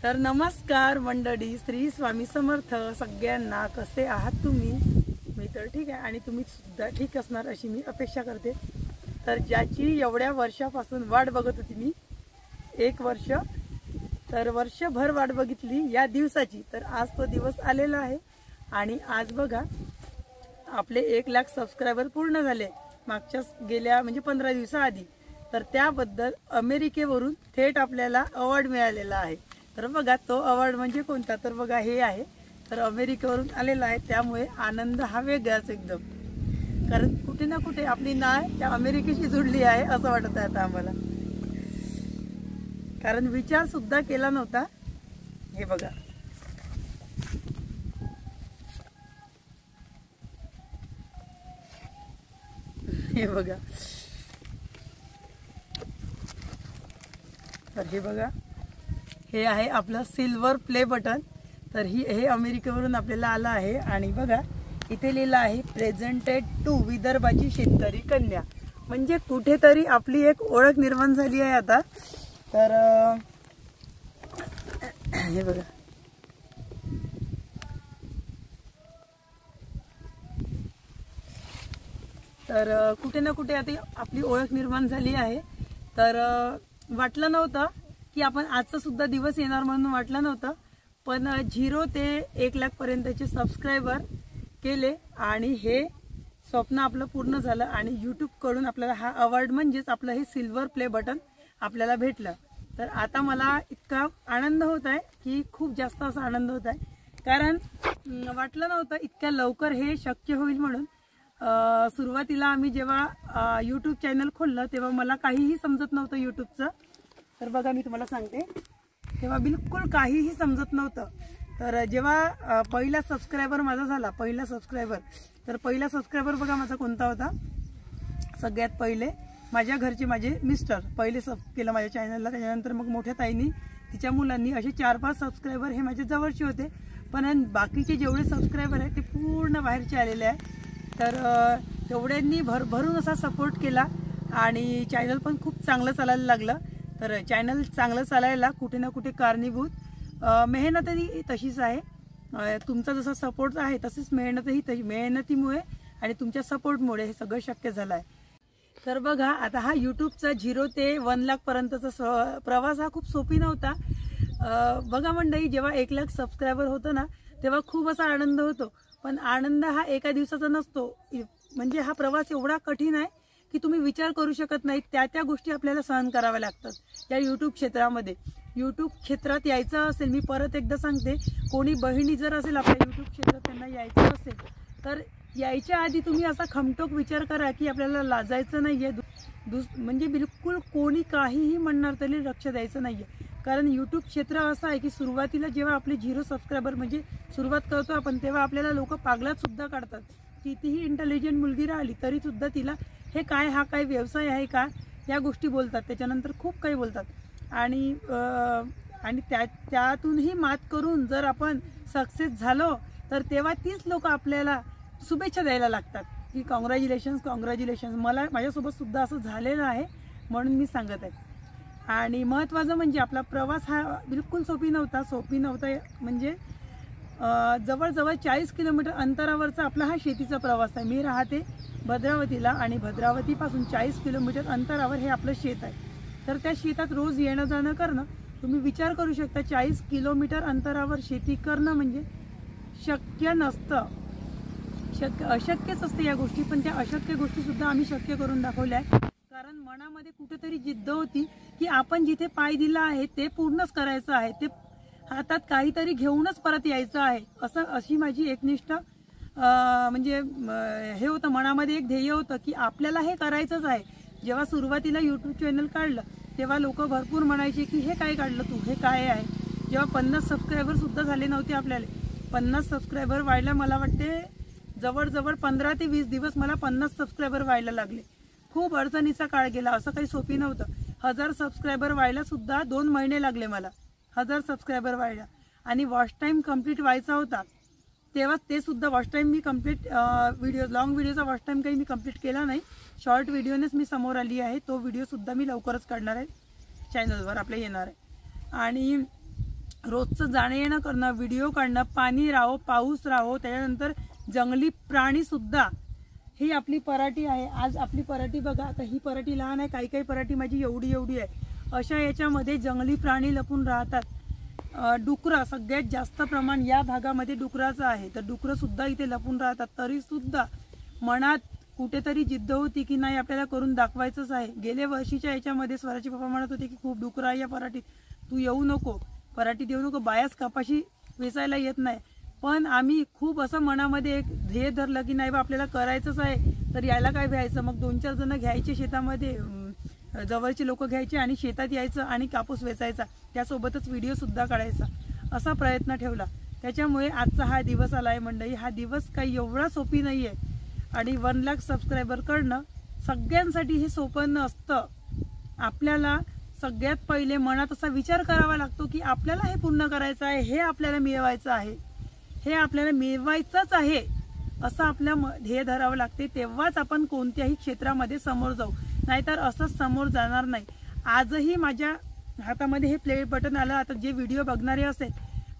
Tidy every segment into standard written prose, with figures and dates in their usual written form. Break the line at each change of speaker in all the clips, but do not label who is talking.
तर नमस्कार मंडळी, श्री स्वामी समर्थ सगळ्यांना. कसे आहात तुम्ही? मी तर ठीक आहे आणि तुम्ही सुद्धा ठीक असणार अशी मी अपेक्षा करते. तर ज्याची एवढ्या वर्षापासून वाट बघत होती मी, 1 वर्ष, तर वर्षभर वाट बघितली या दिवसाची. तर आज तो दिवस आलेला आहे आणि आज बघा आपले 1 लाख सबस्क्रायबर पूर्ण झाले मागच्या गेल्या म्हणजे 15 दिवसाआधी. तर त्याबद्दल अमेरिकेवरून थेट आपल्याला अवॉर्ड मिळालेला आहे. तर बघा तो अवॉर्ड म्हणजे कोणता, तर बघा हे आहे. तर अमेरिकेवरून आलेला आहे, त्यामुळे आनंद हा वेगळाच एकदम. कारण कुठे ना कुठे आपली नाळ त्या अमेरिकेशी जुडली आहे असं वाटत आहे आता आम्हाला. कारण विचार सुद्धा केला नव्हता. हे बघा, हे बघा, तर हे बघा, हे आहे आपलं सिल्वर प्ले बटन. तर हे अमेरिकेवरून आपल्याला आलं आहे आणि बघा इथे लिहिलं आहे प्रेझेंटेड टू विदर्भाची शेतकरी कन्या. म्हणजे कुठेतरी आपली एक ओळख निर्माण झाली आहे आता. तर हे बघा, तर कुठे ना कुठे आता आपली ओळख निर्माण झाली आहे. तर वाटलं नव्हतं की आपण आजचा सुद्धा दिवस येणार म्हणून वाटलं नव्हतं. पण 0 ते 1 लाख पर्यंतचे सबस्क्रायबर केले आणि हे स्वप्न आपलं पूर्ण झालं. आणि यूट्यूब कडून आपल्याला हा अवॉर्ड म्हणजेच आपलं हे सिल्वर प्ले बटन आपल्याला भेटलं. तर आता मला इतका आनंद होत आहे की खूप जास्त असा आनंद होत आहे. कारण वाटलं नव्हतं इतक्या लवकर हे शक्य होईल म्हणून. सुरुवातीला आम्ही जेव्हा यूट्यूब चॅनल खोललं तेव्हा मला काहीही समजत नव्हतं यूट्यूबचं. तर बघा मी तुम्हाला सांगते, तेव्हा बिलकुल काहीही समजत नव्हतं. तर जेव्हा पहिला सबस्क्रायबर माझा झाला, पहिला सबस्क्रायबर बघा माझा कोणता होता. सगळ्यात पहिले माझ्या घरचे माझे मिस्टर पहिले केलं माझ्या चॅनलला. त्याच्यानंतर मग मोठ्या ताईंनी, तिच्या मुलांनी, असे 4-5 सबस्क्रायबर हे माझे जवळचे होते. पण बाकीचे जेवढे सबस्क्रायबर आहेत ते पूर्ण बाहेरचे आलेले आहे. तर तेवढ्यांनी भरभरून असा सपोर्ट केला आणि चॅनल पण खूप चांगलं चालायला लागलं. तर चॅनल चांगलं चालायला कुठे ना कुठे कारणीभूत मेहनतही तशीच आहे. तुमचा जसा सपोर्ट आहे तसेच मेहनतीमुळे आणि तुमच्या सपोर्टमुळे हे सगळं शक्य झालं आहे. तर बघा आता हा यूट्यूबचा 0 ते 1 लाख पर्यंतचा प्रवास हा खूप सोपी नव्हता. बघा मंडळी, जेव्हा 1 लाख सबस्क्रायबर होतं ना तेव्हा खूप असा आनंद होतो. पण आनंद हा एका दिवसाचा नसतो. म्हणजे हा प्रवास एवढा कठीण आहे की तुम्ही विचार करू शकत नाही. त्या गोष्टी आपल्याला सहन कराव्या लागतात या यूट्यूब क्षेत्रामध्ये. यूट्यूब क्षेत्रात यायचं असेल, मी परत एकदा सांगते, कोणी बहिणी जर असेल आपल्या यूट्यूब क्षेत्रात, त्यांना यायचं असेल तर यायच्या आधी तुम्ही असा खमटोक विचार करा की आपल्याला लाजायचं नाहीये. म्हणजे बिलकुल कोणी काहीही म्हणणार तरी लक्ष द्यायचं नाहीये. कारण यूट्यूब क्षेत्र असं आहे की सुरुवातीला जेव्हा आपले 0 सबस्क्रायबर म्हणजे सुरुवात करतो आपण, तेव्हा आपल्याला लोक पागलात सुद्धा काढतात. कितीही इंटेलिजंट मुलगी राहिली तरी सुद्धा तिला हे काय, हा काय व्यवसाय आहे का, या गोष्टी बोलतात. त्याच्यानंतर खूप काही बोलतात. आणि त्यातूनही मात करून जर आपण सक्सेस झालो तर तेव्हा तीच लोक आपल्याला शुभेच्छा द्यायला लागतात की कॉंग्रॅच्युलेशन्स. माझ्यासोबत सुद्धा असं झालेलं आहे म्हणून मी सांगत आहे. आणि महत्त्वाचं म्हणजे आपला प्रवास हा बिलकुल सोपी नव्हता. म्हणजे जवळजवळ 40 किलोमीटर अंतरावरचा आपला हा शेतीचा प्रवास आहे. मी राहते भद्रावतीला आणि भद्रावतीपासून 40 किलोमीटर अंतरावर हे आपलं शेत आहे. तर त्या शेतात रोज येणं जाणं करणं, तुम्ही विचार करू शकता 40 किलोमीटर अंतरावर शेती करणं म्हणजे शक्य नसतं. अशक्यच असते या गोष्टी. पण त्या अशक्य गोष्टी सुद्धा आम्ही शक्य करून दाखवल्या आहे. कारण मनामध्ये कुठेतरी जिद्द होती की आपण जिथे पाय दिला आहे ते पूर्णच करायचं आहे, ते हातात काहीतरी घेऊनच परत यायचं आहे, अशी माझी एकनिष्ठ म्हणजे हे होतं. मनामध्ये एक ध्येय होतं की आपल्याला हे करायचंच आहे. जेव्हा सुरुवातीला यूट्यूब चॅनल काढलं तेव्हा लोक भरपूर म्हणायचे की हे काय काढलं तू, हे काय आहे. जेव्हा 50 सबस्क्रायबर सुद्धा झाले नव्हते आपल्याला. 50 सबस्क्रायबर व्हायला मला वाटते जवळजवळ 15 ते 20 दिवस मला 50 सबस्क्रायबर व्हायला लागले. खूप अडचणीचा काळ गेला, असं काही सोपी नव्हतं. 1000 सबस्क्रायबर व्हायला सुद्धा 2 महिने लागले मला, 1000 सबस्क्रायबर व्हायला. आणि वॉच टाईम कम्प्लीट व्हायचा होता तेव्हा ते सुद्धा वॉच टाईम मी कम्प्लीट लॉंग व्हिडिओचा वॉच टाईम काही मी कम्प्लीट केला नाही. शॉर्ट व्हिडिओनेच मी समोर आली आहे. तो व्हिडिओ सुद्धा मी लवकरच काढणार आहे, चॅनलवर आपल्या येणार आहे. आणि रोजचं जाणं येणं करणं, व्हिडिओ काढणं, पाणी राहो, पाऊस राहो, त्याच्यानंतर जंगली प्राणी सुद्धा. ही आपली पराठी आहे. आज आपली पराठी बघा, आता ही पराठी लहान आहे, काही काही पराठी माझी एवढी एवढी आहे. अशा याच्यामध्ये जंगली प्राणी लपून राहतात. डुकरं सगळ्यात जास्त प्रमाण या भागामध्ये डुकराचं आहे. तर डुकरं सुद्धा इथे लपून राहतात. तरी सुद्धा मनात कुठेतरी जिद्द होती की नाही आपल्याला करून दाखवायचंच आहे. गेल्या वर्षीच्या याच्यामध्ये स्वराचे पप्पा म्हणत होते की खूप डुकरं आहे या पराठीत, तू येऊ नको, पराठीत येऊ नको, बायाच कपाशी वेचायला येत नाही. पण आम्ही खूप असं मनामध्ये एक ध्येय धरलं की नाही बा आपल्याला करायचंच आहे, तर यायला काय भ्यायचं. मग 2-4 जण घ्यायचे शेतामध्ये, जवळचे लोक घ्यायचे आणि शेतात यायचं आणि कापूस वेचायचा, त्यासोबतच व्हिडिओ सुद्धा काढायचा, असा प्रयत्न ठेवला. त्याच्यामुळे आजचा हा दिवस आलाय मंडळी. हा दिवस काही एवढा सोपी नाहीये आणि 1 लाख सबस्क्रायबर करणं सगळ्यांसाठी हे सोपं नसतं. आपल्याला सगळ्यात पहिले मनात असा विचार करावा लागतो की आपल्याला हे पूर्ण करायचं आहे, हे आपल्याला मिळवायचं आहे, हे आपल्याला मिळवायचंच आहे, असं आपल्या ध्येय धरावं लागते. तेव्हाच आपण कोणत्याही क्षेत्रामध्ये समोर जाऊ, नाहीतर असंच समोर जाणार नाही. आजही माझ्या हातामध्ये हे प्ले बटन आलं. आता जे व्हिडिओ बघणारे असेल,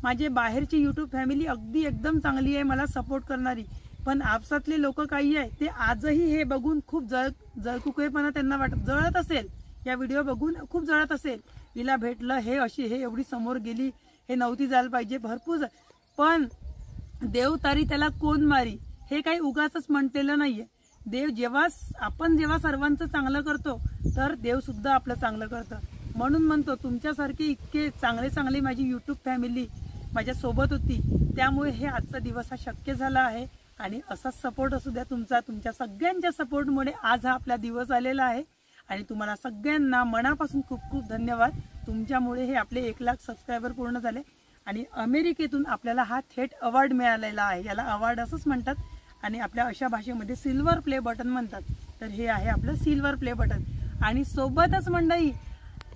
माझे बाहेरची यूट्यूब फॅमिली अगदी एकदम चांगली आहे, मला सपोर्ट करणारी. पण आपसातले लोक काही आहे ते आजही हे बघून खूप जळकुकेपणा त्यांना जळत असेल, या व्हिडिओ बघून खूप जळत असेल. हिला भेटलं, हे अशी, हे एवढी समोर गेली, हे नव्हती जायला पाहिजे, भरपूर. पण देव तारी त्याला कोण मारी, हे काही उगाचच म्हटलेलं नाहीये. देव जेव्हा सर्वांचं चांगलं करतो तर देव सुद्धा आपलं चांगलं करतं. म्हणून म्हणतो तुमच्यासारखे इतके चांगले चांगले माझी यूट्यूब फॅमिली माझ्या सोबत होती, त्यामुळे हे आजचा दिवस हा शक्य झाला आहे. आणि असाच सपोर्ट असू द्या तुमचा. तुमच्या सगळ्यांच्या सपोर्टमुळे आज हा आपला दिवस आलेला आहे. आणि तुम्हाला सगळ्यांना मनापासून खूप खूप धन्यवाद. तुमच्यामुळे हे आपले 1 लाख सबस्क्रायबर पूर्ण झाले. आणि अमेरिकेतून आपल्याला हा थेट अवॉर्ड मिळालेला आहे. याला अवॉर्ड असंच म्हणतात आणि आपल्या अशा भाषेमध्ये सिल्वर प्ले बटन म्हणतात. तर हे आहे आपलं सिल्वर प्ले बटन. आणि सोबतच मंडळी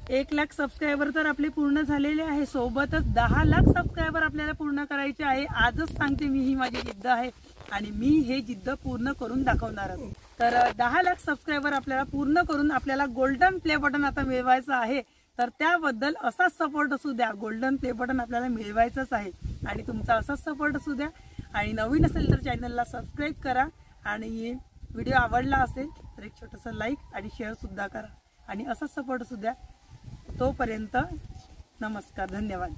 1 लाख सबस्क्रायबर तर आपले पूर्ण झालेले आहे, सोबतच 10 लाख सबस्क्रायबर आपल्याला पूर्ण करायचे आहे. आजच सांगते मी, ही माझी जिद्द आहे आणि मी हे जिद्द पूर्ण करून दाखवणार आहे. तर 10 लाख सबस्क्रायबर आपल्याला पूर्ण करून आपल्याला गोल्डन प्ले बटन आता मिळवायचं आहे. तर त्याबद्दल असाच सपोर्ट असू द्या. गोल्डन प्ले बटन आपल्याला मिळवायचंच आहे आणि तुमचा असाच सपोर्ट असू द्या. आणि नवीन असेल तर चॅनलला सबस्क्राईब करा आणि व्हिडिओ आवडला असेल तर एक छोटंसं लाईक आणि शेअर सुद्धा करा आणि असाच सपोर्ट असू द्या. तोपर्यंत नमस्कार, धन्यवाद.